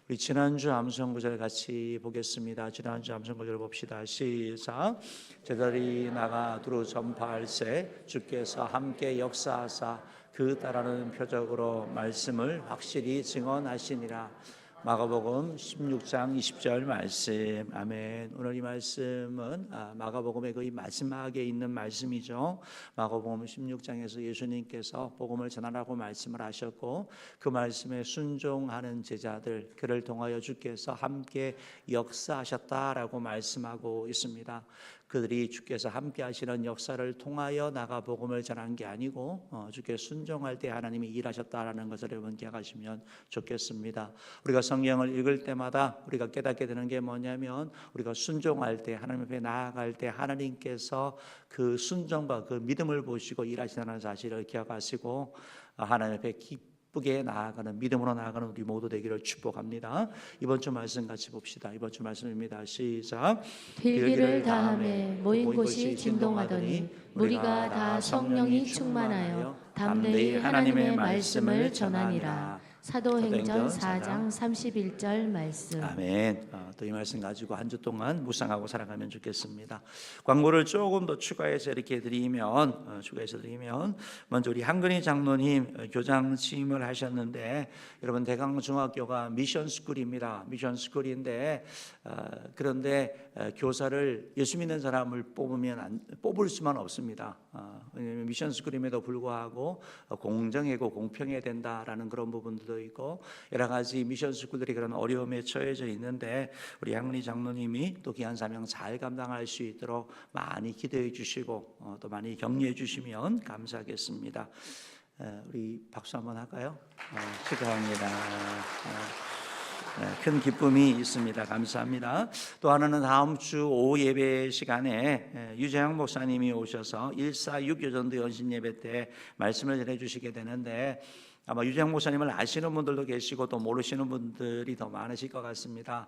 우리 지난주 암송 구절 같이 보겠습니다. 지난주 암송 구절 봅시다. 시작. 제자들이 나가 두루 전파할세 주께서 함께 역사하사 그 따라는 표적으로 말씀을 확실히 증언하시니라. 마가복음 16장 20절 말씀. 아멘. 오늘 이 말씀은 마가복음의 거의 마지막에 있는 말씀이죠. 마가복음 16장에서 예수님께서 복음을 전하라고 말씀을 하셨고, 그 말씀에 순종하는 제자들, 그를 통하여 주께서 함께 역사하셨다라고 말씀하고 있습니다. 그들이 주께서 함께 하시는 역사를 통하여 나가 복음을 전한 게 아니고 주께 순종할 때 하나님이 일하셨다라는 것을 여러분 기억하시면 좋겠습니다. 우리가 성경을 읽을 때마다 우리가 깨닫게 되는 게 뭐냐면, 우리가 순종할 때, 하나님 앞에 나아갈 때 하나님께서 그 순종과 그 믿음을 보시고 일하시는 사실을 기억하시고 하나님 앞에 기쁘게 나아가는, 믿음으로 나아가는 우리 모두 되기를 축복합니다. 이번 주 말씀 같이 봅시다. 이번 주 말씀입니다. 시작. 필기를 다하매 모인 곳이 진동하더니 우리가 다 성령이 충만하여 담대히 하나님의 말씀을 전하니라. 사도행전 4장 31절 말씀. 아멘. 또 이 말씀 가지고 한 주 동안 묵상하고 살아가면 좋겠습니다. 광고를 조금 더 추가해서 드리면 먼저 우리 한근희 장로님 교장 취임을 하셨는데, 여러분 대강중학교가 미션스쿨입니다. 미션스쿨인데 그런데 교사를 예수 믿는 사람을 뽑을 수만 없습니다. 왜냐하면 미션스쿨임에도 불구하고 공정하고 공평해야 된다라는 그런 부분들도 있고, 여러 가지 미션스쿨들이 그런 어려움에 처해져 있는데, 우리 양리 장로님이 또 귀한 사명 잘 감당할 수 있도록 많이 기도해 주시고 또 많이 격려해 주시면 감사하겠습니다. 우리 박수 한번 할까요? 축하합니다. 큰 기쁨이 있습니다. 감사합니다. 또 하나는 다음 주 오후 예배 시간에 유재영 목사님이 오셔서 146 요전도 연신 예배 때 말씀을 전해 주시게 되는데, 아마 유재영 목사님을 아시는 분들도 계시고 또 모르시는 분들이 더 많으실 것 같습니다.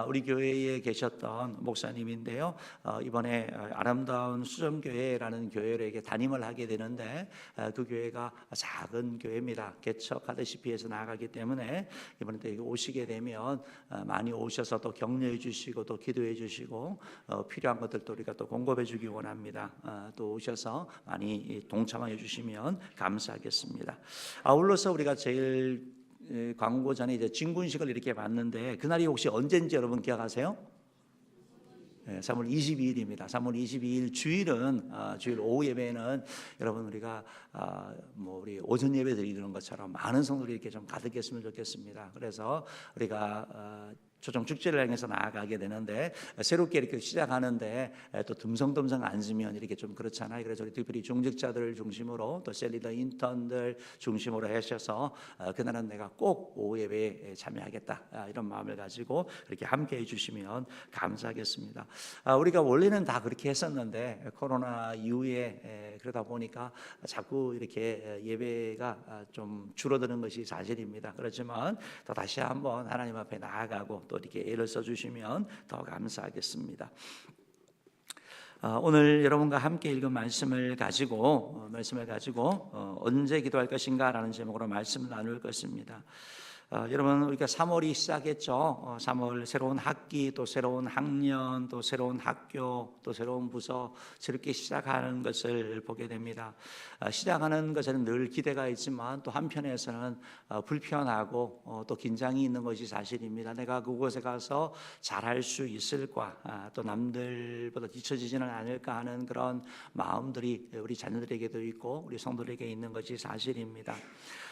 우리 교회에 계셨던 목사님인데요, 이번에 아름다운 수정교회라는 교회를 이렇게 담임을 하게 되는데, 그 교회가 작은 교회입니다. 개척하다시피 해서 나아가기 때문에 이번에 또 오시게 되면 많이 오셔서 또 격려해 주시고 또 기도해 주시고 필요한 것들도 우리가 또 공급해 주기 원합니다. 또 오셔서 많이 동참해 주시면 감사하겠습니다. 아울러서 우리가 제일 광고 전에 이제 진군식을 이렇게 봤는데, 그날이 혹시 언제인지 여러분 기억하세요? 3월 22일입니다. 3월 22일 주일은 주일 오후 예배는 여러분 우리가 우리 오전 예배 드리는 것처럼 많은 성도들이 이렇게 좀 가득했으면 좋겠습니다. 그래서 우리가 초청 축제를 향해서 나아가게 되는데, 새롭게 이렇게 시작하는데 또 듬성듬성 앉으면 이렇게 좀 그렇잖아요. 그래서 우리 특별히 중직자들을 중심으로 또 셀리더 인턴들 중심으로 하셔서 그날은 내가 꼭 오후 예배에 참여하겠다, 이런 마음을 가지고 그렇게 함께 해주시면 감사하겠습니다. 우리가 원래는 다 그렇게 했었는데 코로나 이후에 그러다 보니까 자꾸 이렇게 예배가 좀 줄어드는 것이 사실입니다. 그렇지만 또 다시 한번 하나님 앞에 나아가고 또 이렇게 애를 써주시면 더 감사하겠습니다. 오늘 여러분과 함께 읽은 말씀을 가지고 언제 기도할 것인가라는 제목으로 말씀을 나눌 것입니다. 여러분 우리가 3월이 시작했죠. 3월 새로운 학기, 또 새로운 학년, 또 새로운 학교, 또 새로운 부서 새롭게 시작하는 것을 보게 됩니다. 시작하는 것에는 늘 기대가 있지만 또 한편에서는 불편하고 또 긴장이 있는 것이 사실입니다. 내가 그곳에 가서 잘할 수 있을까, 또 남들보다 뒤처지지는 않을까 하는 그런 마음들이 우리 자녀들에게도 있고 우리 성도들에게 있는 것이 사실입니다.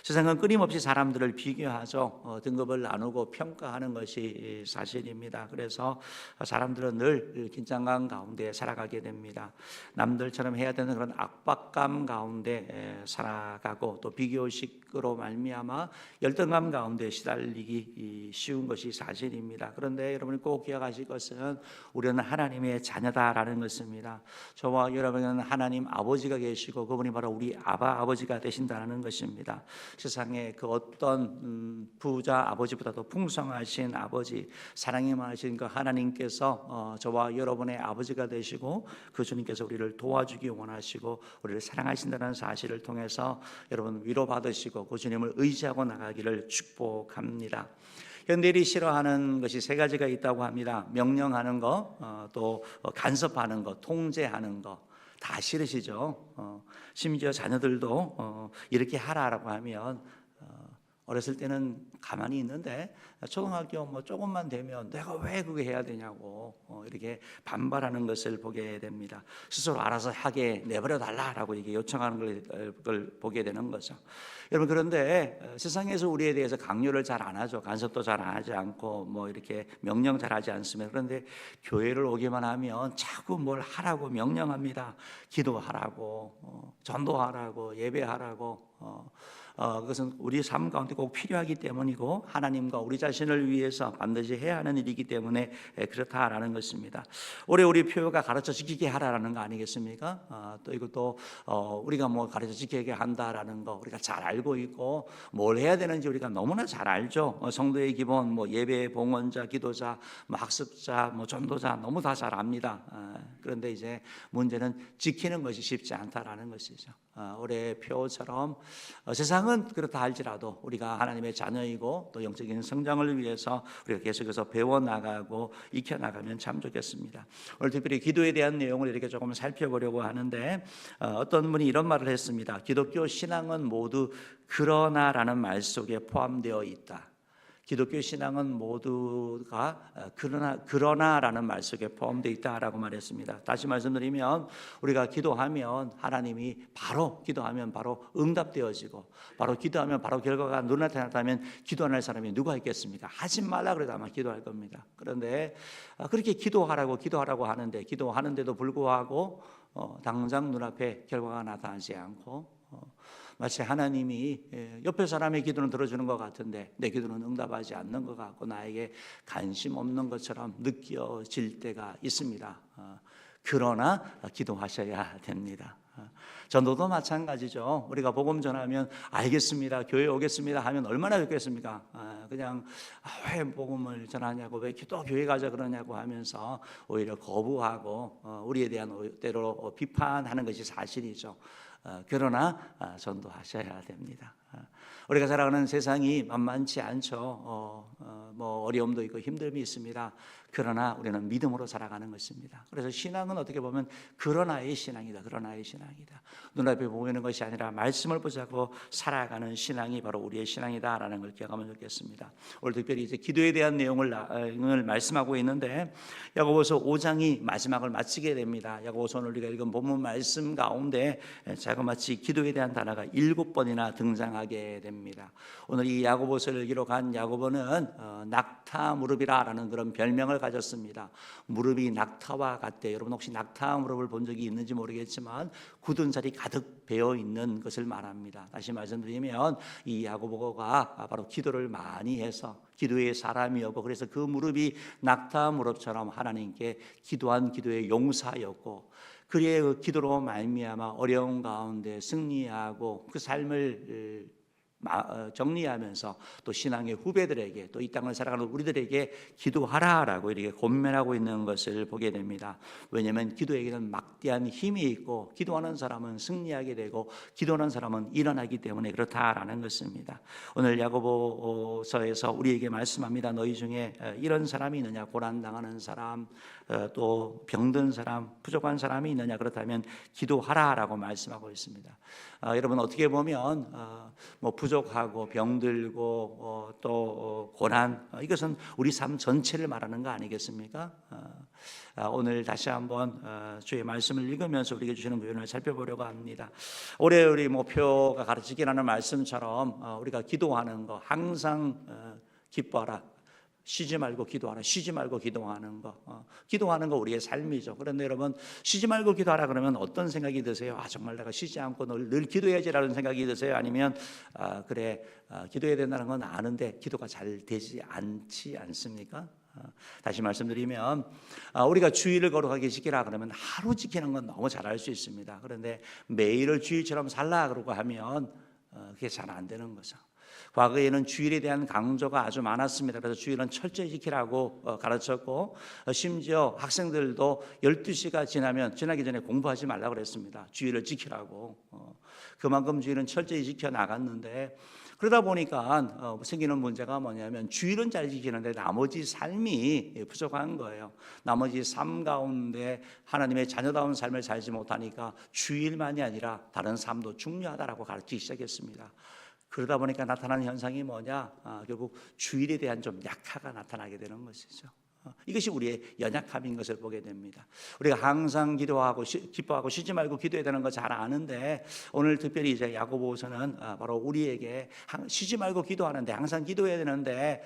세상은 끊임없이 사람들을 비교하죠. 등급을 나누고 평가하는 것이 사실입니다. 그래서 사람들은 늘 긴장감 가운데 살아가게 됩니다. 남들처럼 해야 되는 그런 압박감 가운데 살아가고 또 비교의식으로 말미암아 열등감 가운데 시달리기 쉬운 것이 사실입니다. 그런데 여러분이 꼭 기억하실 것은 우리는 하나님의 자녀다라는 것입니다. 저와 여러분은 하나님 아버지가 계시고 그분이 바로 우리 아버지가 되신다는 것입니다. 세상에 그 어떤 부자 아버지보다도 풍성하신 아버지, 사랑이 많으신 그 하나님께서 저와 여러분의 아버지가 되시고 그 주님께서 우리를 도와주기 원하시고 우리를 사랑하신다는 사실을 통해서 여러분 위로받으시고 그 주님을 의지하고 나가기를 축복합니다. 현대인이 싫어하는 것이 세 가지가 있다고 합니다. 명령하는 거, 또 간섭하는 거, 통제하는 거. 다 싫으시죠. 심지어 자녀들도 이렇게 하라라고 하면 어렸을 때는 가만히 있는데 초등학교 뭐 조금만 되면 내가 왜 그게 해야 되냐고 이렇게 반발하는 것을 보게 됩니다. 스스로 알아서 하게 내버려 달라라고 이게 요청하는 걸 보게 되는 거죠. 여러분, 그런데 세상에서 우리에 대해서 강요를 잘 안 하죠. 간섭도 잘 안 하지 않고 뭐 이렇게 명령 잘 하지 않습니다. 그런데 교회를 오기만 하면 자꾸 뭘 하라고 명령합니다. 기도하라고, 전도하라고, 예배하라고. 그것은 우리 삶 가운데 꼭 필요하기 때문이고 하나님과 우리 자신을 위해서 반드시 해야 하는 일이기 때문에 그렇다라는 것입니다. 올해 우리 표가 가르쳐 지키게 하라라는 거 아니겠습니까? 또 이것도 우리가 뭐 가르쳐 지키게 한다라는 거 우리가 잘 알고 있고 뭘 해야 되는지 우리가 너무나 잘 알죠. 성도의 기본 뭐 예배, 봉헌자, 기도자, 뭐 학습자, 뭐 전도자 너무 다 잘 압니다. 그런데 이제 문제는 지키는 것이 쉽지 않다라는 것이죠. 올해 표처럼 세상은 그렇다 할지라도 우리가 하나님의 자녀이고 또 영적인 성장을 위해서 우리가 계속해서 배워나가고 익혀나가면 참 좋겠습니다. 오늘 특별히 기도에 대한 내용을 이렇게 조금 살펴보려고 하는데 어떤 분이 이런 말을 했습니다. 기독교 신앙은 모두 그러나라는 말 속에 포함되어 있다. 기독교 신앙은 모두가 그러나라는 말 속에 포함되어 있다라고 말했습니다. 다시 말씀드리면 우리가 기도하면 하나님이 바로 기도하면 바로 응답되어지고 바로 기도하면 바로 결과가 눈앞에 나타나면 기도 안 할 사람이 누가 있겠습니까? 하지 말라 그래도 아마 기도할 겁니다. 그런데 그렇게 기도하라고 하는데 기도하는데도 불구하고 당장 눈앞에 결과가 나타나지 않고 마치 하나님이 옆에 사람의 기도는 들어주는 것 같은데 내 기도는 응답하지 않는 것 같고 나에게 관심 없는 것처럼 느껴질 때가 있습니다. 그러나 기도하셔야 됩니다. 전도도 마찬가지죠. 우리가 복음 전하면 알겠습니다, 교회 오겠습니다 하면 얼마나 좋겠습니까? 그냥 왜 복음을 전하냐고, 왜 또 교회 가자 그러냐고 하면서 오히려 거부하고 우리에 대한 때로 비판하는 것이 사실이죠. 그러나 전도하셔야 됩니다. 우리가 살아가는 세상이 만만치 않죠. 뭐 어려움도 있고 힘듦이 있습니다. 그러나 우리는 믿음으로 살아가는 것입니다. 그래서 신앙은 어떻게 보면 그러나의 신앙이다. 그러나의 신앙이다. 눈앞에 보이는 것이 아니라 말씀을 붙잡고 살아가는 신앙이 바로 우리의 신앙이다라는 걸 기억하면 좋겠습니다. 오늘 특별히 이제 기도에 대한 내용을 말씀하고 있는데 야고보서 5장이 마지막을 마치게 됩니다. 야고보서 오늘 우리가 읽은 본문 말씀 가운데 자그마치 기도에 대한 단어가 7번이나 등장하게 됩니다. 오늘 이 야고보서를 기록한 야고보는 낙타 무릎이라는 그런 별명을 가졌습니다. 무릎이 낙타와 같대. 여러분 혹시 낙타 무릎을 본 적이 있는지 모르겠지만 굳은 살이 가득 배어 있는 것을 말합니다. 다시 말씀드리면 이 야고보가 바로 기도를 많이 해서 기도의 사람이었고 그래서 그 무릎이 낙타 무릎처럼 하나님께 기도한 기도의 용사였고 그의 그 기도로 말미암아 어려운 가운데 승리하고 그 삶을 정리하면서 또 신앙의 후배들에게 또 이 땅을 살아가는 우리들에게 기도하라라고 이렇게 권면하고 있는 것을 보게 됩니다. 왜냐하면 기도에게는 막대한 힘이 있고 기도하는 사람은 승리하게 되고 기도하는 사람은 일어나기 때문에 그렇다라는 것입니다. 오늘 야고보서에서 우리에게 말씀합니다. 너희 중에 이런 사람이 있느냐? 고난당하는 사람, 또 병든 사람, 부족한 사람이 있느냐? 그렇다면 기도하라라고 말씀하고 있습니다. 여러분 어떻게 보면 뭐 부족하고 병들고 또 고난 이것은 우리 삶 전체를 말하는 거 아니겠습니까? 오늘 다시 한번 주의 말씀을 읽으면서 우리에게 주시는 부분을 살펴보려고 합니다. 올해 우리 목표가 가르치기라는 말씀처럼 우리가 기도하는 거 항상 기뻐하라. 쉬지 말고 기도하라. 쉬지 말고 기도하는 거. 기도하는 거 우리의 삶이죠. 그런데 여러분 쉬지 말고 기도하라 그러면 어떤 생각이 드세요? 정말 내가 쉬지 않고 늘 기도해야지라는 생각이 드세요? 아니면 그래 기도해야 된다는 건 아는데 기도가 잘 되지 않지 않습니까? 다시 말씀드리면 우리가 주일을 거룩하게 지키라 그러면 하루 지키는 건 너무 잘할 수 있습니다. 그런데 매일을 주일처럼 살라 그러고 하면 그게 잘 안 되는 거죠. 과거에는 주일에 대한 강조가 아주 많았습니다. 그래서 주일은 철저히 지키라고 가르쳤고 심지어 학생들도 12시가 지나기 전에 공부하지 말라고 그랬습니다. 주일을 지키라고. 그만큼 주일은 철저히 지켜 나갔는데 그러다 보니까 생기는 문제가 뭐냐면 주일은 잘 지키는데 나머지 삶이 부족한 거예요. 나머지 삶 가운데 하나님의 자녀다운 삶을 살지 못하니까 주일만이 아니라 다른 삶도 중요하다라고 가르치기 시작했습니다. 그러다 보니까 나타나는 현상이 뭐냐? 결국 주일에 대한 좀 약화가 나타나게 되는 것이죠. 이것이 우리의 연약함인 것을 보게 됩니다. 우리가 항상 기도하고 기뻐하고 쉬지 말고 기도해야 되는 거 잘 아는데 오늘 특별히 이제 야고보서는 바로 우리에게 쉬지 말고 기도하는데 항상 기도해야 되는데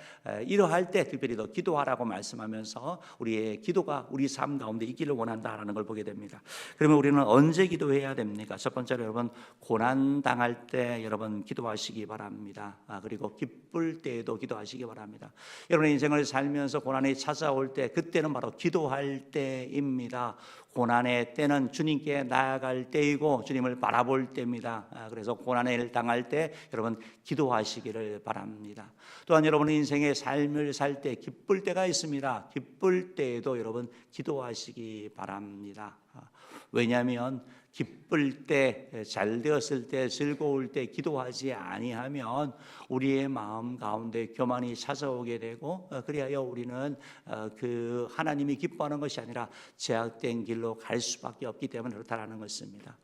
이러할 때 특별히 더 기도하라고 말씀하면서 우리의 기도가 우리 삶 가운데 있기를 원한다라는 걸 보게 됩니다. 그러면 우리는 언제 기도해야 됩니까? 첫 번째로 여러분 고난 당할 때 여러분 기도하시기 바랍니다. 그리고 기쁠 때에도 기도하시기 바랍니다. 여러분의 인생을 살면서 고난이 찾아올 때 그때는 바로 기도할 때입니다. 고난의 때는 주님께 나아갈 때이고 주님을 바라볼 때입니다. 그래서 고난을 당할 때 여러분 기도하시기를 바랍니다. 또한 여러분의 인생의 삶을 살 때 기쁠 때가 있습니다. 기쁠 때에도 여러분 기도하시기 바랍니다. 왜냐하면 기쁠 때, 잘 되었을 때, 즐거울 때 기도하지 아니하면 우리의 마음 가운데 교만이 찾아오게 되고 그리하여 우리는 그 하나님이 기뻐하는 것이 아니라 제약된 길로 갈 수밖에 없기 때문에 그렇다는 것입니다.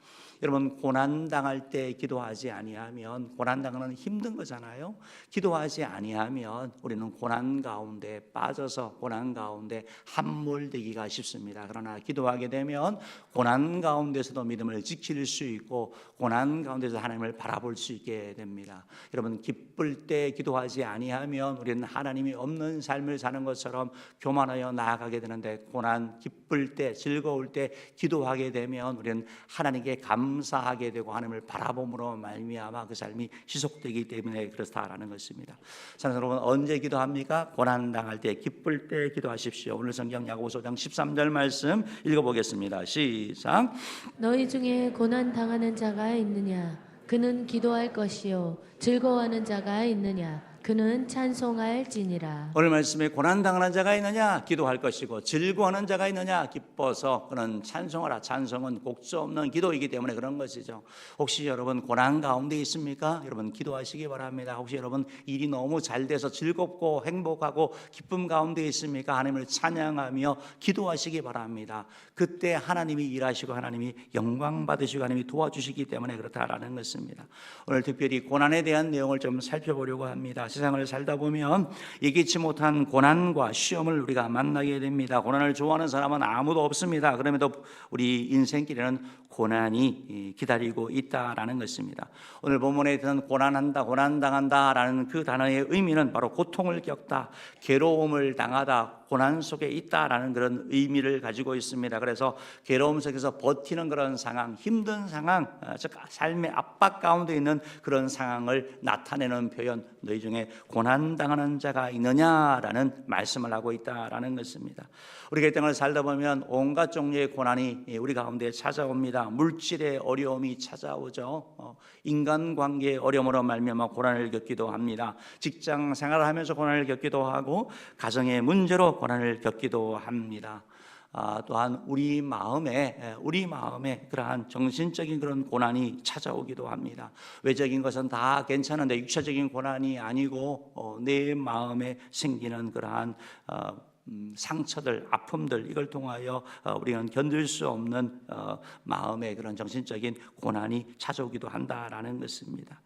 여러분 고난 당할 때 기도하지 아니하면 고난 당하는 힘든 거잖아요. 기도하지 아니하면 우리는 고난 가운데 빠져서 고난 가운데 함몰되기가 쉽습니다. 그러나 기도하게 되면 고난 가운데서도 믿음을 지킬 수 있고 고난 가운데서 하나님을 바라볼 수 있게 됩니다. 여러분 기쁠 때 기도하지 아니하면 우리는 하나님이 없는 삶을 사는 것처럼 교만하여 나아가게 되는데 고난 기쁠 때 즐거울 때 기도하게 되면 우리는 하나님께 감사하게 되고 하나님을 바라봄으로 말미암아 그 삶이 지속되기 때문에 그렇다라는 것입니다. 사랑하는 여러분 언제 기도합니까? 고난 당할 때 기쁠 때 기도하십시오. 오늘 성경 야고보서 5장 13절 말씀 읽어보겠습니다. 시작. 너희 중에 고난 당하는 자가 있느냐? 그는 기도할 것이요 즐거워하는 자가 있느냐? 그는 찬송할지니라. 오늘 말씀에 고난 당하는 자가 있느냐? 기도할 것이고 즐거워하는 자가 있느냐? 기뻐서 그는 찬송하라. 찬송은 곡조 없는 기도이기 때문에 그런 것이죠. 혹시 여러분 고난 가운데 있습니까? 여러분 기도하시기 바랍니다. 혹시 여러분 일이 너무 잘 돼서 즐겁고 행복하고 기쁨 가운데 있습니까? 하나님을 찬양하며 기도하시기 바랍니다. 그때 하나님이 일하시고 하나님이 영광 받으시고 하나님이 도와주시기 때문에 그렇다라는 것입니다. 오늘 특별히 고난에 대한 내용을 좀 살펴보려고 합니다. 세상을 살다 보면 예기치 못한 고난과 시험을 우리가 만나게 됩니다. 고난을 좋아하는 사람은 아무도 없습니다. 그럼에도 우리 인생길에는 고난이 기다리고 있다라는 것입니다. 오늘 본문에 드는 고난한다, 고난당한다라는 그 단어의 의미는 바로 고통을 겪다, 괴로움을 당하다, 고난 속에 있다라는 그런 의미를 가지고 있습니다. 그래서 괴로움 속에서 버티는 그런 상황, 힘든 상황, 즉 삶의 압박 가운데 있는 그런 상황을 나타내는 표현, 너희 중에 고난당하는 자가 있느냐라는 말씀을 하고 있다라는 것입니다. 우리가 이 땅을 살다 보면 온갖 종류의 고난이 우리 가운데 찾아옵니다. 물질의 어려움이 찾아오죠. 인간관계의 어려움으로 말미암아 고난을 겪기도 합니다. 직장 생활을 하면서 고난을 겪기도 하고 가정의 문제로 고난을 겪기도 합니다. 또한 우리 마음에 그러한 정신적인 그런 고난이 찾아오기도 합니다. 외적인 것은 다 괜찮은데 육체적인 고난이 아니고 내 마음에 생기는 그러한 상처들, 아픔들 이걸 통하여 우리는 견딜 수 없는 마음의 그런 정신적인 고난이 찾아오기도 한다라는 것입니다.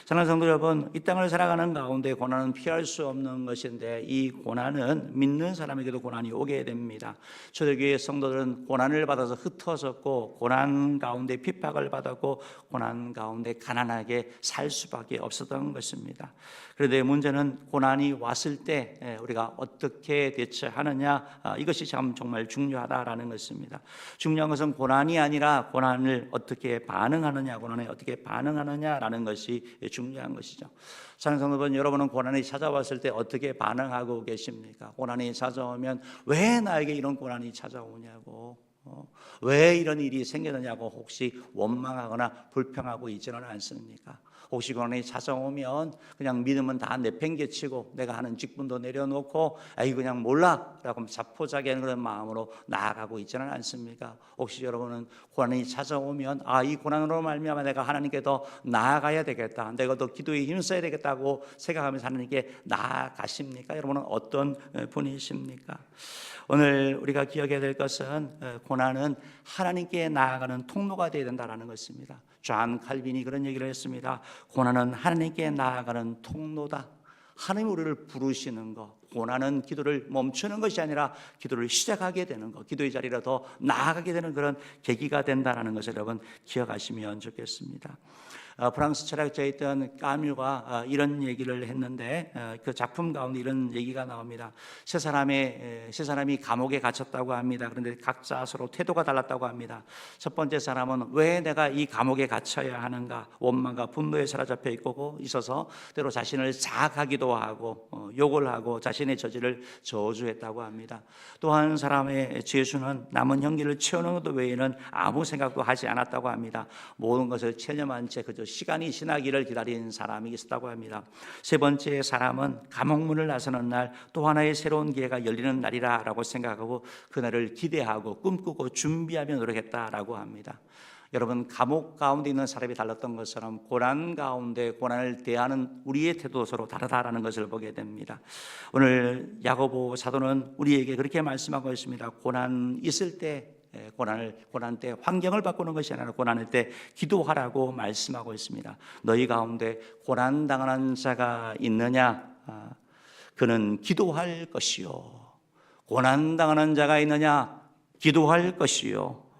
사랑하는 성도 여러분, 이 땅을 살아가는 가운데 고난은 피할 수 없는 것인데 이 고난은 믿는 사람에게도 고난이 오게 됩니다. 초대교회 성도들은 고난을 받아서 흩어졌고 고난 가운데 핍박을 받았고 고난 가운데 가난하게 살 수밖에 없었던 것입니다. 그런데 문제는 고난이 왔을 때 우리가 어떻게 대처하느냐, 이것이 참 정말 중요하다라는 것입니다. 중요한 것은 고난이 아니라 고난을 어떻게 반응하느냐, 고난에 어떻게 반응하느냐라는 것이 중요한 것이죠. 사랑하는 성도 여러분, 여러분은 고난이 찾아왔을 때 어떻게 반응하고 계십니까? 고난이 찾아오면 왜 나에게 이런 고난이 찾아오냐고 왜 이런 일이 생겼느냐고 혹시 원망하거나 불평하고 있지는 않습니까? 혹시 고난이 찾아오면 그냥 믿음은 다 내팽개치고 내가 하는 직분도 내려놓고 아이 그냥 몰라라고 자포자기하는 그런 마음으로 나아가고 있지는 않습니까? 혹시 여러분은 고난이 찾아오면 이 고난으로 말미암아 내가 하나님께 더 나아가야 되겠다, 내가 더 기도에 힘써야 되겠다고 생각하면서 하나님께 나아가십니까? 여러분은 어떤 분이십니까? 오늘 우리가 기억해야 될 것은 고난은 하나님께 나아가는 통로가 되어야 된다는 것입니다. 존 칼빈이 그런 얘기를 했습니다. 고난은 하나님께 나아가는 통로다. 하나님이 우리를 부르시는 것, 고난은 기도를 멈추는 것이 아니라 기도를 시작하게 되는 것, 기도의 자리로 더 나아가게 되는 그런 계기가 된다는 것을 여러분 기억하시면 좋겠습니다. 프랑스 철학자였던 까뮤가 이런 얘기를 했는데 그 작품 가운데 이런 얘기가 나옵니다. 세 사람이 감옥에 갇혔다고 합니다. 그런데 각자 서로 태도가 달랐다고 합니다. 첫 번째 사람은 왜 내가 이 감옥에 갇혀야 하는가 원망과 분노에 사로잡혀 있어서 때로 자신을 자학하기도 하고 욕을 하고 자신의 저지를 저주했다고 합니다. 또 한 사람의 죄수는 남은 형기를 채우는 것 외에는 아무 생각도 하지 않았다고 합니다. 모든 것을 체념한 채 그저 시간이 지나기를 기다린 사람이 있었다고 합니다. 세 번째 사람은 감옥문을 나서는 날 또 하나의 새로운 기회가 열리는 날이라고 생각하고 그날을 기대하고 꿈꾸고 준비하며 노력했다라고 합니다. 여러분, 감옥 가운데 있는 사람이 달랐던 것처럼 고난 가운데 고난을 대하는 우리의 태도도 서로 다르다라는 것을 보게 됩니다. 오늘 야고보 사도는 우리에게 그렇게 말씀하고 있습니다. 고난 있을 때 고난 때 환경을 바꾸는 것이 아니라 고난일 때 기도하라고 말씀하고 있습니다. 너희 가운데 고난 당하는 자가 있느냐? 그는 기도할 것이요. 고난 당하는 자가 있느냐? 기도할 것이요.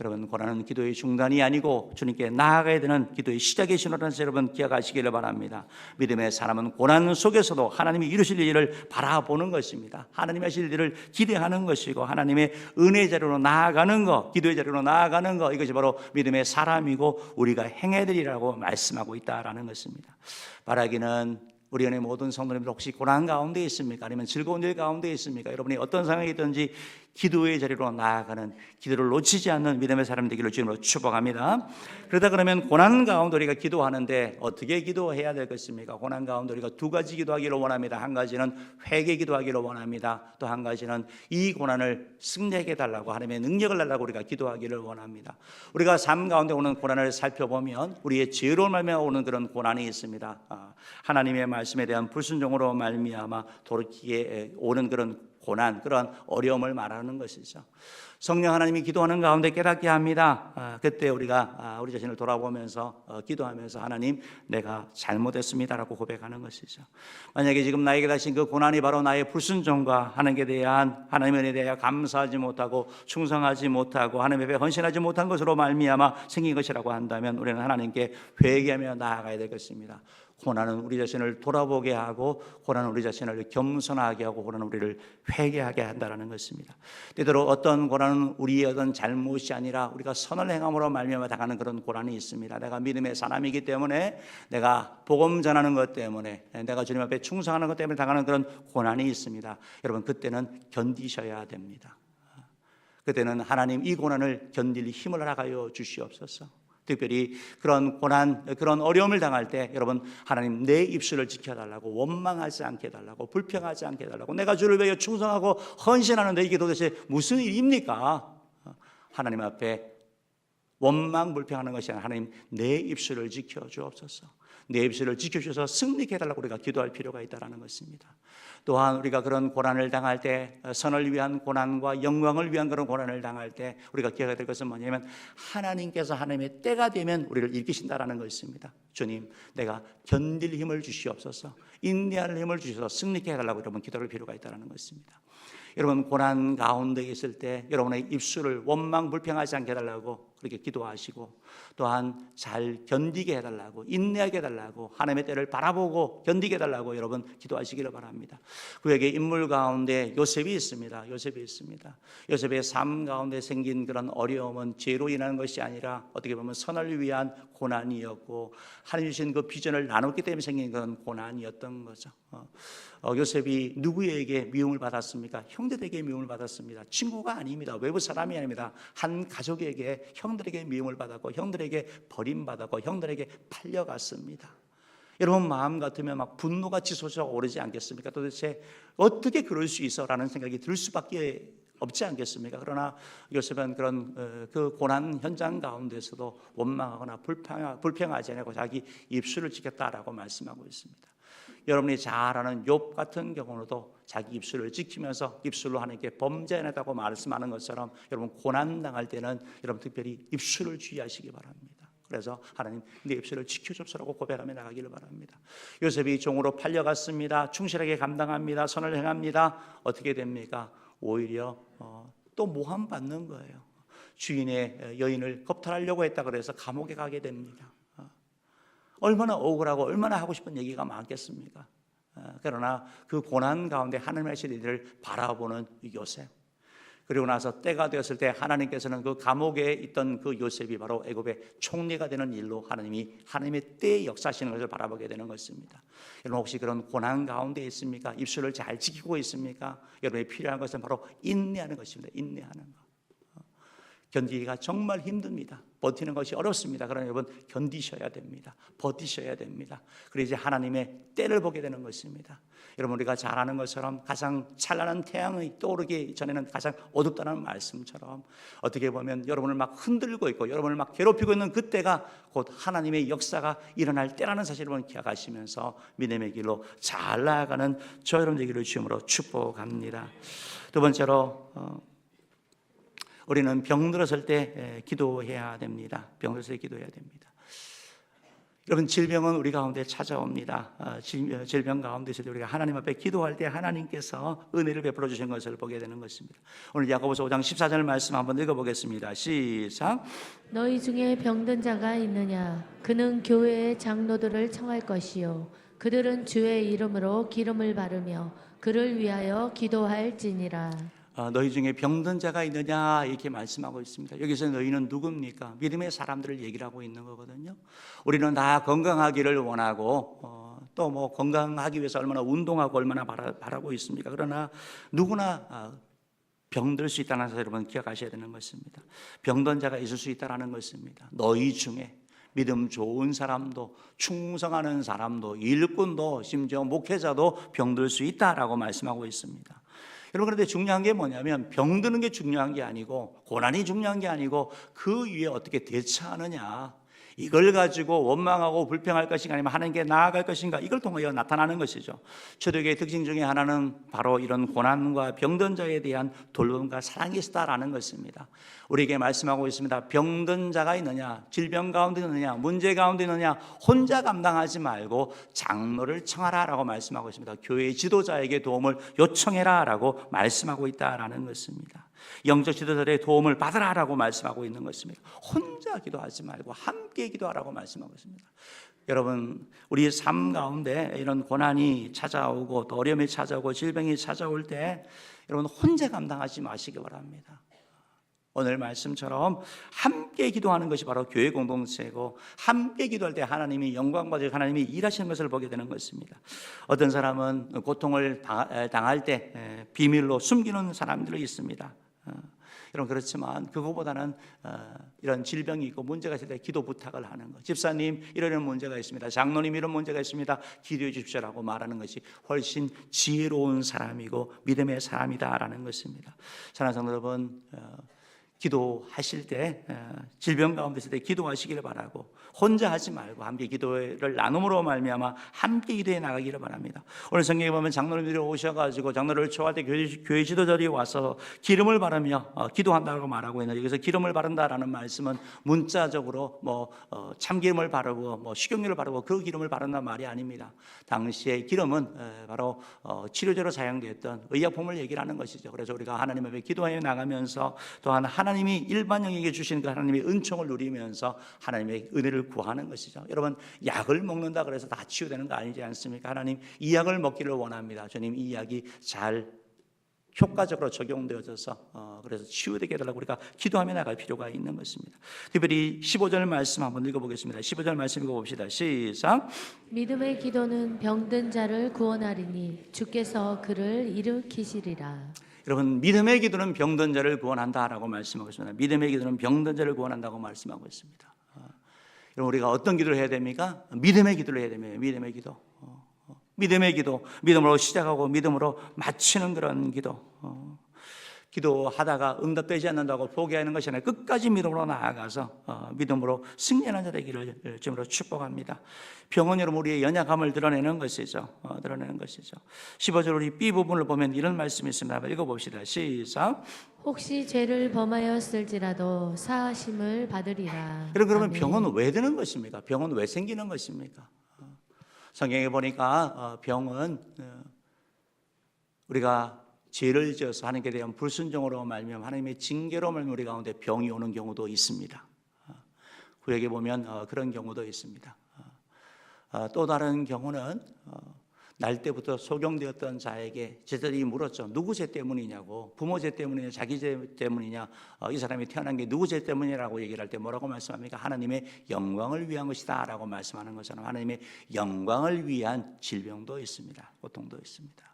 여러분, 고난은 기도의 중단이 아니고 주님께 나아가야 되는 기도의 시작의 신호라는 것을 여러분 기억하시기를 바랍니다. 믿음의 사람은 고난 속에서도 하나님이 이루실 일을 바라보는 것입니다. 하나님이 하실 일을 기대하는 것이고 하나님의 은혜의 자리로 나아가는 것, 기도의 자리로 나아가는 것, 이것이 바로 믿음의 사람이고 우리가 행해야 되리라고 말씀하고 있다라는 것입니다. 바라기는 우리 안에 모든 성도님들 혹시 고난 가운데 있습니까? 아니면 즐거운 일 가운데 있습니까? 여러분이 어떤 상황이 있든지 기도의 자리로 나아가는, 기도를 놓치지 않는 믿음의 사람 되기를 주님으로 축복합니다. 그러다 그러면 고난 가운데 우리가 기도하는데 어떻게 기도해야 될 것입니까? 고난 가운데 우리가 두 가지 기도하기를 원합니다. 한 가지는 회개 기도하기를 원합니다. 또 한 가지는 이 고난을 승리하게 해달라고, 하나님의 능력을 달라고 우리가 기도하기를 원합니다. 우리가 삶 가운데 오는 고난을 살펴보면 우리의 죄로 말미암아 오는 그런 고난이 있습니다. 하나님의 말씀에 대한 불순종으로 말미암아 돌이키게 오는 그런 고난, 그런 어려움을 말하는 것이죠. 성령 하나님이 기도하는 가운데 깨닫게 합니다. 그때 우리가 우리 자신을 돌아보면서 기도하면서 하나님, 내가 잘못했습니다라고 고백하는 것이죠. 만약에 지금 나에게 다신 그 고난이 바로 나의 불순종과 하나님께 대한, 하나님의 은혜에 대하여 감사하지 못하고 충성하지 못하고 하나님 앞에 헌신하지 못한 것으로 말미암아 생긴 것이라고 한다면 우리는 하나님께 회개하며 나아가야 될 것입니다. 고난은 우리 자신을 돌아보게 하고, 고난은 우리 자신을 겸손하게 하고, 고난은 우리를 회개하게 한다는 것입니다. 때때로 어떤 고난은 우리의 어떤 잘못이 아니라 우리가 선을 행함으로 말미암아 당하는 그런 고난이 있습니다. 내가 믿음의 사람이기 때문에, 내가 복음 전하는 것 때문에, 내가 주님 앞에 충성하는 것 때문에 당하는 그런 고난이 있습니다. 여러분, 그때는 견디셔야 됩니다. 그때는 하나님, 이 고난을 견딜 힘을 허락하여 주시옵소서. 특별히 그런 고난, 그런 어려움을 당할 때 여러분, 하나님 내 입술을 지켜달라고, 원망하지 않게 해달라고, 불평하지 않게 해달라고, 내가 주를 위하여 충성하고 헌신하는데 이게 도대체 무슨 일입니까? 하나님 앞에 원망 불평하는 것이 아니라 하나님 내 입술을 지켜주옵소서. 내 입술을 지켜주셔서 승리케 해달라고 우리가 기도할 필요가 있다는 것입니다. 또한 우리가 그런 고난을 당할 때, 선을 위한 고난과 영광을 위한 그런 고난을 당할 때 우리가 기억해야 될 것은 뭐냐면, 하나님께서 하나님의 때가 되면 우리를 일으키신다라는 것입니다. 주님, 내가 견딜 힘을 주시옵소서, 인내할 힘을 주셔서 승리케 해달라고 여러분 기도할 필요가 있다는 것입니다. 여러분, 고난 가운데 있을 때 여러분의 입술을 원망 불평하지 않게 해달라고, 그렇게 기도하시고 또한 잘 견디게 해달라고, 인내하게 해달라고, 하나님의 때를 바라보고 견디게 해달라고 여러분 기도하시기를 바랍니다. 그에게 인물 가운데 요셉이 있습니다. 요셉의 삶 가운데 생긴 그런 어려움은 죄로 인한 것이 아니라 어떻게 보면 선을 위한 고난이었고 하나님 주신 그 비전을 나눴기 때문에 생긴 그런 고난이었던 거죠. 요셉이 누구에게 미움을 받았습니까? 형제들에게 미움을 받았습니다. 친구가 아닙니다. 외부 사람이 아닙니다. 한 가족에게, 형들에게 미움을 받았고 형들에게 버림받았고 형들에게 팔려갔습니다. 여러분 마음 같으면 막 분노가 치솟아 오르지 않겠습니까? 도대체 어떻게 그럴 수 있어? 라는 생각이 들 수밖에 없지 않겠습니까? 그러나 요셉은 그런 그 고난 현장 가운데서도 원망하거나 불평하지 않고 자기 입술을 지켰다라고 말씀하고 있습니다. 여러분이 잘 아는 욥 같은 경우도 자기 입술을 지키면서 입술로 하나님께 범죄하다고 말씀하는 것처럼 여러분 고난당할 때는 여러분 특별히 입술을 주의하시기 바랍니다. 그래서 하나님 내 입술을 지켜줍소라고 고백하며 나가기를 바랍니다. 요셉이 종으로 팔려갔습니다. 충실하게 감당합니다. 선을 행합니다. 어떻게 됩니까? 오히려 또 모함받는 거예요. 주인의 여인을 겁탈하려고 했다 그래서 감옥에 가게 됩니다. 얼마나 억울하고 얼마나 하고 싶은 얘기가 많겠습니까? 그러나 그 고난 가운데 하나님의 하실 일을 바라보는 요셉. 그리고 나서 때가 되었을 때 하나님께서는 그 감옥에 있던 그 요셉이 바로 애굽의 총리가 되는 일로 하나님의 때에 역사하시는 것을 바라보게 되는 것입니다. 여러분 혹시 그런 고난 가운데 있습니까? 입술을 잘 지키고 있습니까? 여러분이 필요한 것은 바로 인내하는 것입니다. 인내하는 것. 견디기가 정말 힘듭니다. 버티는 것이 어렵습니다. 그러나 여러분 견디셔야 됩니다. 버티셔야 됩니다. 그래서 이제 하나님의 때를 보게 되는 것입니다. 여러분 우리가 잘 아는 것처럼 가장 찬란한 태양이 떠오르기 전에는 가장 어둡다는 말씀처럼 어떻게 보면 여러분을 막 흔들고 있고 여러분을 막 괴롭히고 있는 그때가 곧 하나님의 역사가 일어날 때라는 사실을 여러분 기억하시면서 믿음의 길로 잘 나아가는 저 여러분 되기를 주님으로 축복합니다. 두 번째로 우리는 병들었을 때 기도해야 됩니다. 병들었을 때 기도해야 됩니다. 여러분 질병은 우리 가운데 찾아옵니다. 질병 가운데서 우리가 하나님 앞에 기도할 때 하나님께서 은혜를 베풀어 주신 것을 보게 되는 것입니다. 오늘 야고보서 5장 14절 말씀 한번 읽어보겠습니다. 시작. 너희 중에 병든 자가 있느냐? 그는 교회의 장로들을 청할 것이요 그들은 주의 이름으로 기름을 바르며 그를 위하여 기도할지니라. 너희 중에 병든 자가 있느냐 이렇게 말씀하고 있습니다. 여기서 너희는 누굽니까? 믿음의 사람들을 얘기를 하고 있는 거거든요. 우리는 다 건강하기를 원하고 또 뭐 건강하기 위해서 얼마나 운동하고 얼마나 바라고 있습니까? 그러나 누구나 병들 수 있다는 사실 여러분 기억하셔야 되는 것입니다. 병든 자가 있을 수 있다는 것입니다. 너희 중에 믿음 좋은 사람도 충성하는 사람도 일꾼도 심지어 목회자도 병들 수 있다라고 말씀하고 있습니다. 여러분 그런데 중요한 게 뭐냐면 병드는 게 중요한 게 아니고 고난이 중요한 게 아니고 그 위에 어떻게 대처하느냐 이걸 가지고 원망하고 불평할 것인가 아니면 하나님께 나아갈 것인가 이걸 통하여 나타나는 것이죠. 초대교회의 특징 중에 하나는 바로 이런 고난과 병든 자에 대한 돌봄과 사랑이 있다라는 것입니다. 우리에게 말씀하고 있습니다. 병든 자가 있느냐, 질병 가운데 있느냐, 문제 가운데 있느냐 혼자 감당하지 말고 장로를 청하라라고 말씀하고 있습니다. 교회 지도자에게 도움을 요청해라라고 말씀하고 있다라는 것입니다. 영적 지도자들의 도움을 받으라라고 말씀하고 있는 것입니다. 혼자 기도하지 말고 함께 기도하라고 말씀하고 있습니다. 여러분 우리 삶 가운데 이런 고난이 찾아오고 또 어려움이 찾아오고 질병이 찾아올 때 여러분 혼자 감당하지 마시기 바랍니다. 오늘 말씀처럼 함께 기도하는 것이 바로 교회 공동체고 함께 기도할 때 하나님이 영광 받으시고 하나님이 일하시는 것을 보게 되는 것입니다. 어떤 사람은 고통을 당할 때 비밀로 숨기는 사람들이 있습니다. 여러분 그렇지만 그거보다는 이런 질병이 있고 문제가 있을 때 기도 부탁을 하는 것. 집사님 이런 문제가 있습니다. 장로님 이런 문제가 있습니다. 기도해 주십시오라고 말하는 것이 훨씬 지혜로운 사람이고 믿음의 사람이다라는 것입니다. 사랑하는 성도 여러분 기도하실 때 질병 가운데 있을 때 기도하시기를 바라고 혼자 하지 말고 함께 기도를 나눔으로 말미암아 함께 기도해 나가기를 바랍니다. 오늘 성경에 보면 장로님들이 오셔가지고 장로를 초할 때 교회 지도자들이 와서 기름을 바르며 기도한다고 말하고 있는데 여기서 기름을 바른다라는 말씀은 문자적으로 참기름을 바르고 식용유를 바르고 그 기름을 바른다는 말이 아닙니다. 당시의 기름은 바로 치료제로 사용되었던 의약품을 얘기를 하는 것이죠. 그래서 우리가 하나님 앞에 기도해 나가면서 또한 하나님 하나님이 일반 영에게 주신 그 하나님의 은총을 누리면서 하나님의 은혜를 구하는 것이죠. 여러분, 약을 먹는다 그래서 다 치유되는 거 아니지 않습니까? 하나님, 이 약을 먹기를 원합니다. 주님, 이 약이 잘 효과적으로 적용되어져서 그래서 치유되게 해달라고 우리가 기도하며 나갈 필요가 있는 것입니다. 특별히 15절 말씀 한번 읽어보겠습니다. 15절 말씀 읽어봅시다. 시작. 믿음의 기도는 병든 자를 구원하리니 주께서 그를 일으키시리라. 여러분, 믿음의 기도는 병든 자를 구원한다라고 말씀하고 있습니다. 믿음의 기도는 병든 자를 구원한다고 말씀하고 있습니다. 여러분, 우리가 어떤 기도를 해야 됩니까? 믿음의 기도를 해야 됩니다. 믿음의 기도. 믿음의 기도, 믿음으로 시작하고 믿음으로 마치는 그런 기도. 기도하다가 응답되지 않는다고 포기하는 것이 아니라 끝까지 믿음으로 나아가서 믿음으로 승리하는 자 되기를 주님으로 축복합니다. 병은 여러분 우리의 연약함을 드러내는 것이죠. 드러내는 것이죠. 15절 우리 B 부분을 보면 이런 말씀이 있습니다. 한번 읽어봅시다. 시작. 혹시 죄를 범하였을지라도 사하심을 받으리라. 그러면 아멘. 병은 왜 드는 것입니까? 병은 왜 생기는 것입니까? 성경에 보니까 병은 우리가 죄를 지어서 하나님께 대한 불순종으로 말미암아 하나님의 징계로 말미암아 우리 가운데 병이 오는 경우도 있습니다. 구약에 보면 그런 경우도 있습니다. 또 다른 경우는 날 때부터 소경되었던 자에게 제자들이 물었죠. 누구 죄 때문이냐고. 부모 죄 때문이냐, 자기 죄 때문이냐, 이 사람이 태어난 게 누구 죄 때문이라고 얘기를 할 때 뭐라고 말씀합니까? 하나님의 영광을 위한 것이다 라고 말씀하는 것처럼 하나님의 영광을 위한 질병도 있습니다. 고통도 있습니다.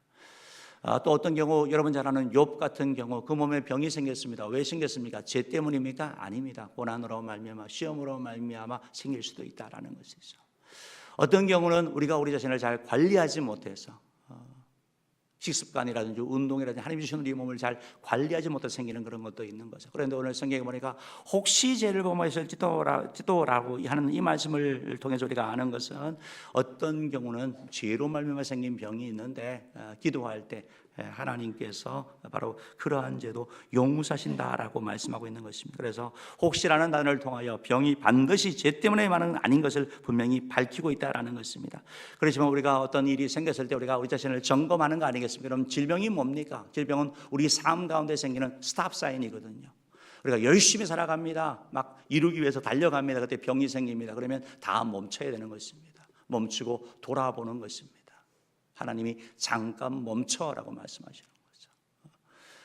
또 어떤 경우 여러분 잘 아는 욥 같은 경우 그 몸에 병이 생겼습니다. 왜 생겼습니까? 죄 때문입니까? 아닙니다. 고난으로 말미암아 시험으로 말미암아 생길 수도 있다라는 것이죠. 어떤 경우는 우리가 우리 자신을 잘 관리하지 못해서 식습관이라든지 운동이라든지 하나님 주신 우리 몸을 잘 관리하지 못해서 생기는 그런 것도 있는 거죠. 그런데 오늘 성경에 보니까 혹시 죄를 범하였을지도라고 하는 이 말씀을 통해서 우리가 아는 것은 어떤 경우는 죄로 말미암아 생긴 병이 있는데 기도할 때 하나님께서 바로 그러한 죄도 용서하신다라고 말씀하고 있는 것입니다. 그래서 혹시라는 단어를 통하여 병이 반드시 죄 때문에만은 아닌 것을 분명히 밝히고 있다라는 것입니다. 그렇지만 우리가 어떤 일이 생겼을 때 우리가 우리 자신을 점검하는 거 아니겠습니까? 그럼 질병이 뭡니까? 질병은 우리 삶 가운데 생기는 스탑 사인이거든요. 우리가 열심히 살아갑니다. 막 이루기 위해서 달려갑니다. 그때 병이 생깁니다. 그러면 다 멈춰야 되는 것입니다. 멈추고 돌아보는 것입니다. 하나님이 잠깐 멈춰라고 말씀하시는 거죠.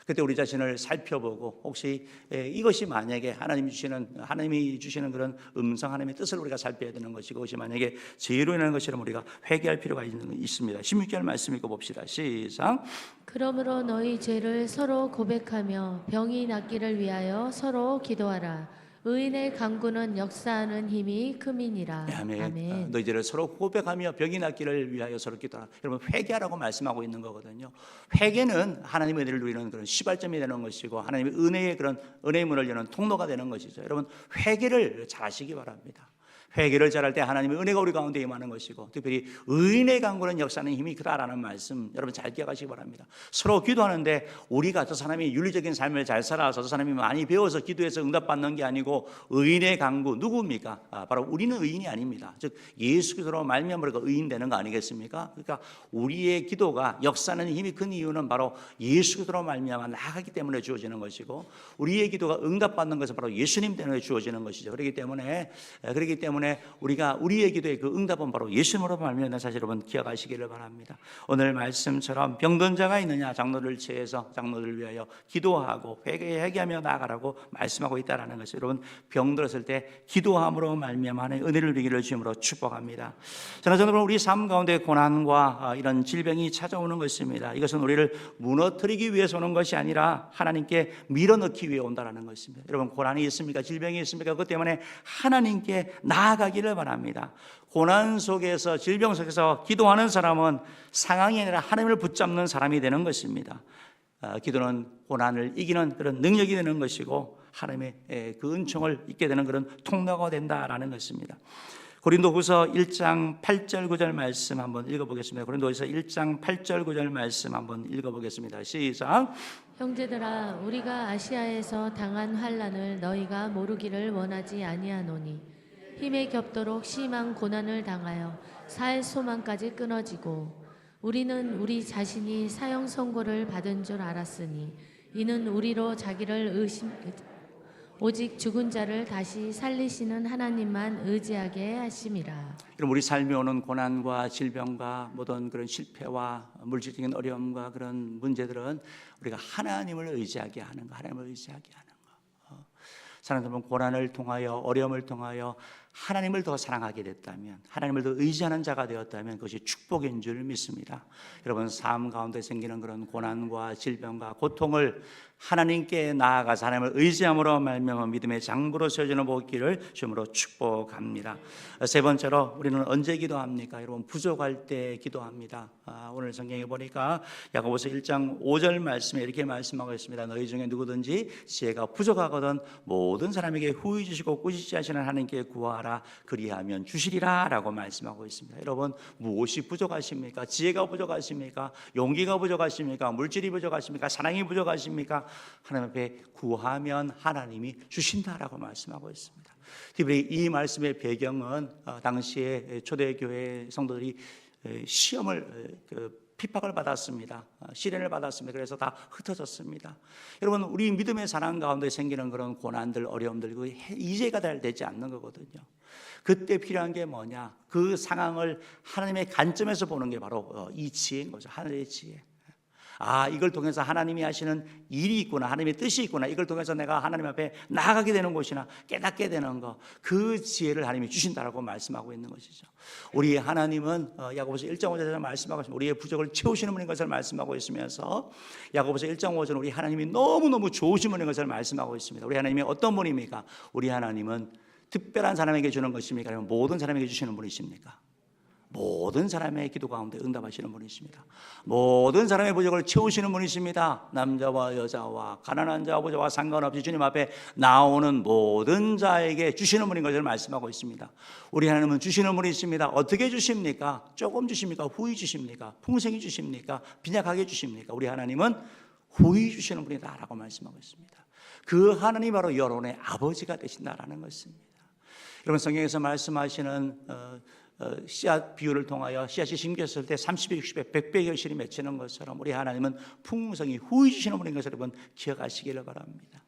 그때 우리 자신을 살펴보고 혹시 이것이 만약에 하나님이 주시는 그런 음성 하나님의 뜻을 우리가 살펴야 되는 것이고 그것이 만약에 죄로 인한 것이라면 우리가 회개할 필요가 있습니다. 16절 말씀 읽어봅시다. 시작. 그러므로 너희 죄를 서로 고백하며 병이 낫기를 위하여 서로 기도하라. 의인의 간구는 역사하는 힘이 큼이니라. 아멘. 너희 죄를 서로 고백하며 병이 낫기를 위하여 서로 기도하라. 여러분 회개하라고 말씀하고 있는 거거든요. 회개는 하나님의 은혜를 누리는 그런 시발점이 되는 것이고 하나님의 은혜의 그런 은혜의 문을 여는 통로가 되는 것이죠. 여러분 회개를 잘하시기 바랍니다. 회개를 잘할 때 하나님의 은혜가 우리 가운데 임하는 것이고 특별히 의인의 간구는 역사하는 힘이 크다라는 말씀 여러분 잘 기억하시기 바랍니다. 서로 기도하는데 우리가 저 사람이 윤리적인 삶을 잘 살아서 저 사람이 많이 배워서 기도해서 응답받는 게 아니고 의인의 간구 누구입니까? 바로 우리는 의인이 아닙니다. 즉 예수 그리스도로 말미암아 우리가 의인 되는 거 아니겠습니까? 그러니까 우리의 기도가 역사하는 힘이 큰 이유는 바로 예수 그리스도로 말미암아 나아가기 때문에 주어지는 것이고 우리의 기도가 응답받는 것은 바로 예수님 때문에 주어지는 것이죠. 그렇기 때문에 우리가 우리의 기도의 그 응답은 바로 예수님으로 말미암는 사실 여러분 기억하시기를 바랍니다. 오늘 말씀처럼 병든 자가 있느냐 장로를 체해서 장로를 위하여 기도하고 회개하며 나아가라고 말씀하고 있다라는 것을 여러분 병들었을 때 기도함으로 말미암아 하나님의 은혜를 누리기를 주님으로 축복합니다. 저는 우리 삶 가운데 고난과 이런 질병이 찾아오는 것입니다. 이것은 우리를 무너뜨리기 위해서 오는 것이 아니라 하나님께 밀어넣기 위해 온다라는 것입니다. 여러분 고난이 있습니까? 질병이 있습니까? 그것 때문에 하나님께 나아가기를 바랍니다. 고난 속에서 질병 속에서 기도하는 사람은 상황이 아니라 하나님을 붙잡는 사람이 되는 것입니다. 기도는 고난을 이기는 그런 능력이 되는 것이고 하나님의 그 은총을 잊게 되는 그런 통로가 된다라는 것입니다. 고린도후서 1장 8절 9절 말씀 한번 읽어보겠습니다. 고린도후서 1장 8절 9절 말씀 한번 읽어보겠습니다. 시작. 형제들아 우리가 아시아에서 당한 환난을 너희가 모르기를 원하지 아니하노니 힘에 겹도록 심한 고난을 당하여 살 소망까지 끊어지고 우리는 우리 자신이 사형 선고를 받은 줄 알았으니 이는 우리로 자기를 오직 죽은 자를 다시 살리시는 하나님만 의지하게 하심이라. 그럼 우리 삶에 오는 고난과 질병과 모든 그런 실패와 물질적인 어려움과 그런 문제들은 우리가 하나님을 의지하게 하는 거, 하나님을 의지하게 하는 거. 사람들은 고난을 통하여 어려움을 통하여 하나님을 더 사랑하게 됐다면, 하나님을 더 의지하는 자가 되었다면 그것이 축복인 줄 믿습니다. 여러분, 삶 가운데 생기는 그런 고난과 질병과 고통을 하나님께 나아가서 하나님을 의지함으로 말미암아 믿음의 장부로 세워지는 복기를 주님으로 축복합니다. 세 번째로 우리는 언제 기도합니까? 여러분, 부족할 때 기도합니다. 오늘 성경에 보니까 야고보서 1장 5절 말씀에 이렇게 말씀하고 있습니다. 너희 중에 누구든지 지혜가 부족하거든 모든 사람에게 후히 주시고 꾸짖지 하시는 하나님께 구하라 그리하면 주시리라 라고 말씀하고 있습니다. 여러분, 무엇이 부족하십니까? 지혜가 부족하십니까? 용기가 부족하십니까? 물질이 부족하십니까? 사랑이 부족하십니까? 하나님 앞에 구하면 하나님이 주신다라고 말씀하고 있습니다. 특별히 이 말씀의 배경은 당시에 초대교회 성도들이 시험을 핍박을 받았습니다. 시련을 받았습니다. 그래서 다 흩어졌습니다. 여러분, 우리 믿음의 사랑 가운데 생기는 그런 고난들, 어려움들 그 이제가 되지 않는 거거든요. 그때 필요한 게 뭐냐? 그 상황을 하나님의 관점에서 보는 게 바로 이 지혜인 거죠. 하늘의 지혜. 이걸 통해서 하나님이 하시는 일이 있구나, 하나님의 뜻이 있구나, 이걸 통해서 내가 하나님 앞에 나아가게 되는 것이나 깨닫게 되는 것, 그 지혜를 하나님이 주신다라고 말씀하고 있는 것이죠. 우리 하나님은 야고보서 1장 5절에 말씀하고 있습니다. 우리의 부족을 채우시는 분인 것을 말씀하고 있으면서 야고보서 1장 5절은 우리 하나님이 너무너무 좋으신 분인 것을 말씀하고 있습니다. 우리 하나님이 어떤 분입니까? 우리 하나님은 특별한 사람에게 주는 것입니까? 아니면 모든 사람에게 주시는 분이십니까? 모든 사람의 기도 가운데 응답하시는 분이십니다. 모든 사람의 부족을 채우시는 분이십니다. 남자와 여자와 가난한 자와 부자와 상관없이 주님 앞에 나오는 모든 자에게 주시는 분인 것을 말씀하고 있습니다. 우리 하나님은 주시는 분이십니다. 어떻게 주십니까? 조금 주십니까? 후히 주십니까? 풍성히 주십니까? 빈약하게 주십니까? 우리 하나님은 후히 주시는 분이다 라고 말씀하고 있습니다. 그 하나님이 바로 여러분의 아버지가 되신다라는 것입니다. 여러분, 성경에서 말씀하시는 씨앗 비유를 통하여 씨앗이 심겼을 때 30배, 60배, 100배 결실이 맺히는 것처럼 우리 하나님은 풍성히 후히 주시는 분인 것을 여러분 기억하시기를 바랍니다.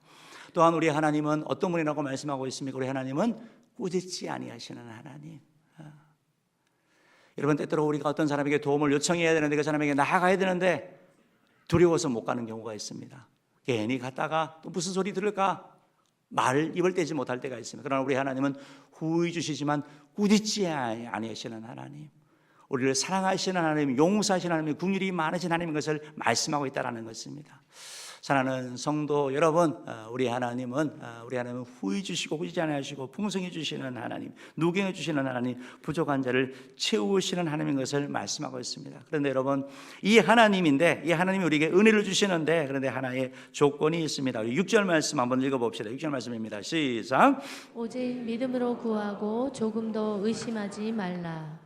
또한 우리 하나님은 어떤 분이라고 말씀하고 있습니까? 우리 하나님은 꾸짖지 아니하시는 하나님. 여러분, 때때로 우리가 어떤 사람에게 도움을 요청해야 되는데 그 사람에게 나아가야 되는데 두려워서 못 가는 경우가 있습니다. 괜히 갔다가 또 무슨 소리 들을까 말을 입을 떼지 못할 때가 있습니다. 그러나 우리 하나님은 후히 주시지만 꾸짖지 아니하시는 하나님, 우리를 사랑하시는 하나님, 용서하시는 하나님, 긍휼이 많으신 하나님인 것을 말씀하고 있다는 것입니다. 사랑하는 성도 여러분, 우리 하나님은 후히 주시고 꾸짖지 아니하시고 풍성히 주시는 하나님, 누경해 주시는 하나님, 부족한 자를 채우시는 하나님인 것을 말씀하고 있습니다. 그런데 여러분, 이 하나님인데 이 하나님이 우리에게 은혜를 주시는데 그런데 하나의 조건이 있습니다. 6절 말씀 한번 읽어봅시다. 6절 말씀입니다. 시작. 오직 믿음으로 구하고 조금도 의심하지 말라.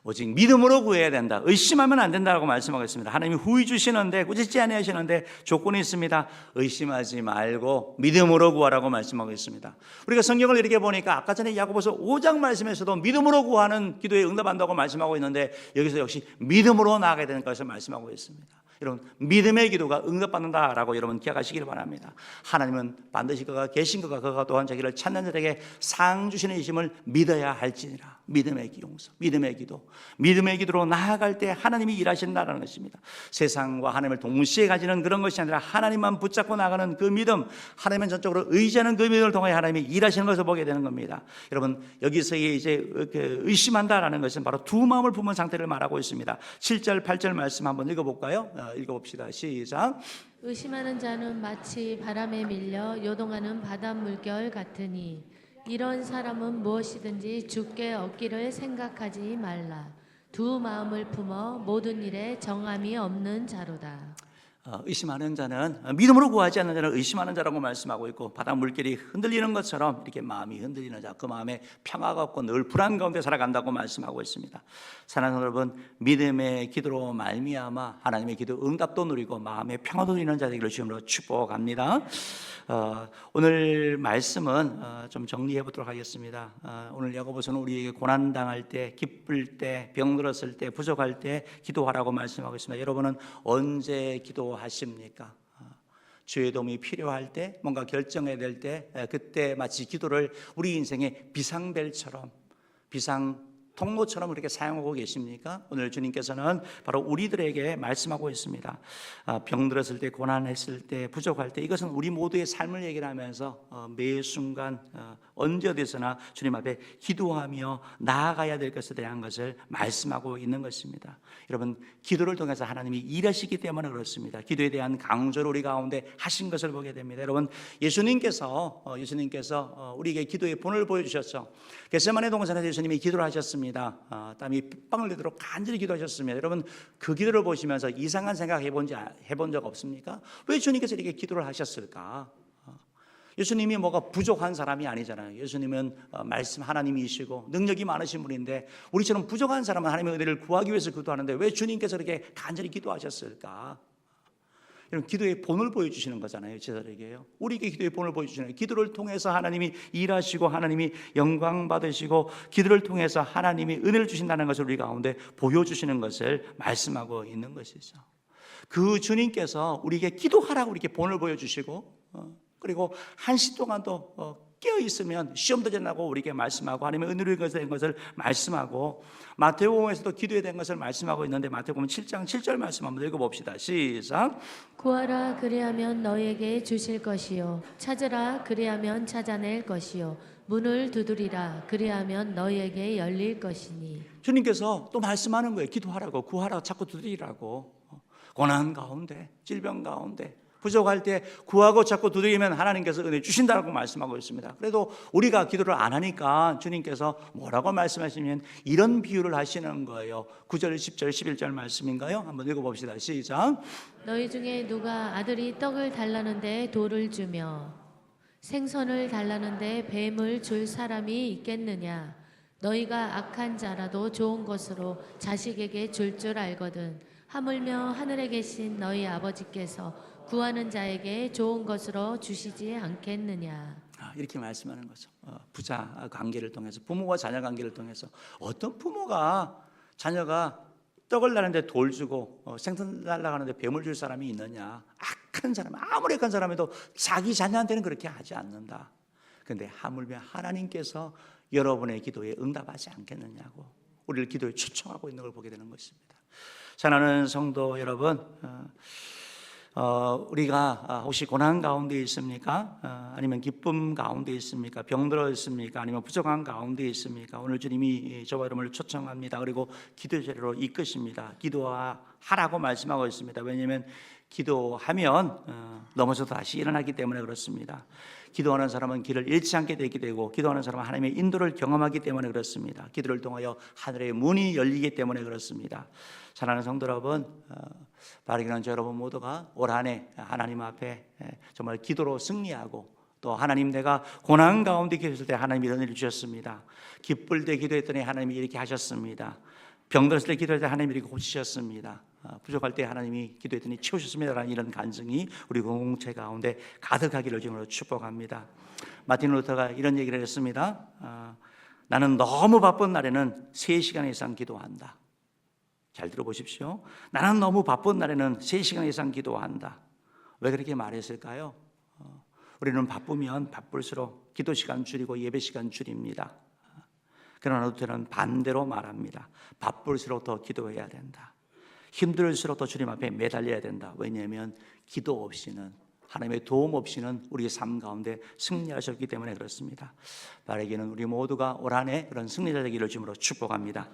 오직 믿음으로 구해야 된다. 의심하면 안 된다고 말씀하고 있습니다. 하나님이 후히 주시는데 꾸짖지 아니하시는데 조건이 있습니다. 의심하지 말고 믿음으로 구하라고 말씀하고 있습니다. 우리가 성경을 이렇게 보니까 아까 전에 야고보서 5장 말씀에서도 믿음으로 구하는 기도에 응답한다고 말씀하고 있는데 여기서 역시 믿음으로 나아가야 되는 것을 말씀하고 있습니다. 여러분, 믿음의 기도가 응답받는다라고 여러분 기억하시길 바랍니다. 하나님은 반드시 그가 계신 그가 또한 자기를 찾는 자에게 상 주시는 이심을 믿어야 할지니라. 믿음의 용서, 믿음의 기도, 믿음의 기도로 나아갈 때 하나님이 일하신다는 것입니다. 세상과 하나님을 동시에 가지는 그런 것이 아니라 하나님만 붙잡고 나가는 그 믿음, 하나님은 전적으로 의지하는 그 믿음을 통해 하나님이 일하시는 것을 보게 되는 겁니다. 여러분, 여기서의 이제 의심한다라는 것은 바로 두 마음을 품은 상태를 말하고 있습니다. 7절, 8절 말씀 한번 읽어볼까요? 읽어봅시다. 시작. 의심하는 자는 마치 바람에 밀려 요동하는 바닷 물결 같으니 이런 사람은 무엇이든지 주께 얻기를 생각하지 말라. 두 마음을 품어 모든 일에 정함이 없는 자로다. 의심하는 자는 믿음으로 구하지 않는 자는 의심하는 자라고 말씀하고 있고 바다 물결이 흔들리는 것처럼 이렇게 마음이 흔들리는 자, 그 마음에 평화가 없고 늘 불안 가운데 살아간다고 말씀하고 있습니다. 사랑하는 여러분, 믿음의 기도로 말미암아 하나님의 기도 응답도 누리고 마음의 평화도 누리는 자들을 주님으로 축복합니다. 오늘 말씀은 좀 정리해 보도록 하겠습니다. 오늘 야고보서는 우리에게 고난 당할 때, 기쁠 때, 병들었을 때, 부족할 때 기도하라고 말씀하고 있습니다. 여러분은 언제 기도하십니까? 주의 도움이 필요할 때, 뭔가 결정해야 될 때, 그때 마치 기도를 우리 인생의 비상벨처럼, 통로처럼 그렇게 사용하고 계십니까? 오늘 주님께서는 바로 우리들에게 말씀하고 있습니다. 병들었을 때, 고난했을 때, 부족할 때, 이것은 우리 모두의 삶을 얘기를 하면서 매 순간 언제 어디서나 주님 앞에 기도하며 나아가야 될 것에 대한 것을 말씀하고 있는 것입니다. 여러분, 기도를 통해서 하나님이 일하시기 때문에 그렇습니다. 기도에 대한 강조를 우리 가운데 하신 것을 보게 됩니다. 여러분, 예수님께서 우리에게 기도의 본을 보여주셨죠. 겟세마네 동산에서 예수님이 기도를 하셨습니다. 땀이 핏방울 내도록 간절히 기도하셨습니다. 여러분, 그 기도를 보시면서 이상한 생각 해본 적 없습니까? 왜 주님께서 이렇게 기도를 하셨을까? 예수님이 뭐가 부족한 사람이 아니잖아요. 예수님은 말씀 하나님이시고 능력이 많으신 분인데, 우리처럼 부족한 사람은 하나님의 은혜를 구하기 위해서 기도하는데 왜 주님께서 이렇게 간절히 기도하셨을까? 이런 기도의 본을 보여주시는 거잖아요. 제자들에게요. 우리에게 기도의 본을 보여주시는 거예요. 기도를 통해서 하나님이 일하시고 하나님이 영광 받으시고 기도를 통해서 하나님이 은혜를 주신다는 것을 우리 가운데 보여주시는 것을 말씀하고 있는 것이죠. 그 주님께서 우리에게 기도하라고 이렇게 본을 보여주시고, 그리고 한시 동안도 깨어 있으면 시험도 전하고 우리에게 말씀하고 하나님의 은혜를 된 것을 말씀하고, 마태복음에서도 기도에 대한 것을 말씀하고 있는데 마태복음 7장 7절 말씀 한번 읽어봅시다. 시작. 구하라 그리하면 너에게 주실 것이요 찾으라 그리하면 찾아낼 것이요 문을 두드리라 그리하면 너에게 열릴 것이니. 주님께서 또 말씀하는 거예요. 기도하라고, 구하라고, 자꾸 두드리라고. 고난 가운데, 질병 가운데, 부족할 때 구하고 자꾸 두드리면 하나님께서 은혜 주신다고 말씀하고 있습니다. 그래도 우리가 기도를 안 하니까 주님께서 뭐라고 말씀하시면 이런 비유를 하시는 거예요. 9절, 10절, 11절 말씀인가요? 한번 읽어봅시다. 시작. 너희 중에 누가 아들이 떡을 달라는데 돌을 주며 생선을 달라는데 뱀을 줄 사람이 있겠느냐? 너희가 악한 자라도 좋은 것으로 자식에게 줄 줄 알거든. 하물며 하늘에 계신 너희 아버지께서 구하는 자에게 좋은 것으로 주시지 않겠느냐. 이렇게 말씀하는 거죠. 부자 관계를 통해서, 부모와 자녀 관계를 통해서, 어떤 부모가 자녀가 떡을 나는데 돌 주고 생선 날라가는데 뱀을 줄 사람이 있느냐? 악한 사람, 아무리 악한 사람에도 자기 자녀한테는 그렇게 하지 않는다. 그런데 하물며 하나님께서 여러분의 기도에 응답하지 않겠느냐고 우리를 기도에 초청하고 있는 걸 보게 되는 것입니다. 사랑하는 성도 여러분, 우리가 혹시 고난 가운데 있습니까? 아니면 기쁨 가운데 있습니까? 병들어 있습니까? 아니면 부족한 가운데 있습니까? 오늘 주님이 저와 여러분을 초청합니다. 그리고 기도 자리로 이끄십니다. 기도하라고 말씀하고 있습니다. 왜냐하면 기도하면 넘어져도 다시 일어나기 때문에 그렇습니다. 기도하는 사람은 길을 잃지 않게 되게 되고, 기도하는 사람은 하나님의 인도를 경험하기 때문에 그렇습니다. 기도를 통하여 하늘의 문이 열리기 때문에 그렇습니다. 사랑하는 성도 여러분, 바르기는 여러분 모두가 올 한 해 하나님 앞에 정말 기도로 승리하고, 또 하나님, 내가 고난 가운데 계실 때 하나님이 은혜를 주셨습니다. 기쁠 때 기도했더니 하나님이 이렇게 하셨습니다. 병들었을 때 기도할 때 하나님이 이렇게 고치셨습니다. 부족할 때 하나님이 기도했더니 채우셨습니다라는 이런 간증이 우리 공동체 가운데 가득하기를 주님으로 축복합니다. 마틴 루터가 이런 얘기를 했습니다. 나는 너무 바쁜 날에는 3시간 이상 기도한다. 잘 들어보십시오. 나는 너무 바쁜 날에는 3시간 이상 기도한다. 왜 그렇게 말했을까요? 우리는 바쁘면 바쁠수록 기도 시간 줄이고 예배 시간 줄입니다. 그러나 루터는 반대로 말합니다. 바쁠수록 더 기도해야 된다. 힘들수록 더 주님 앞에 매달려야 된다. 왜냐하면 기도 없이는, 하나님의 도움 없이는 우리의 삶 가운데 승리하셨기 때문에 그렇습니다. 바라기는 우리 모두가 올 한 해 그런 승리자 되기를 주님으로 축복합니다.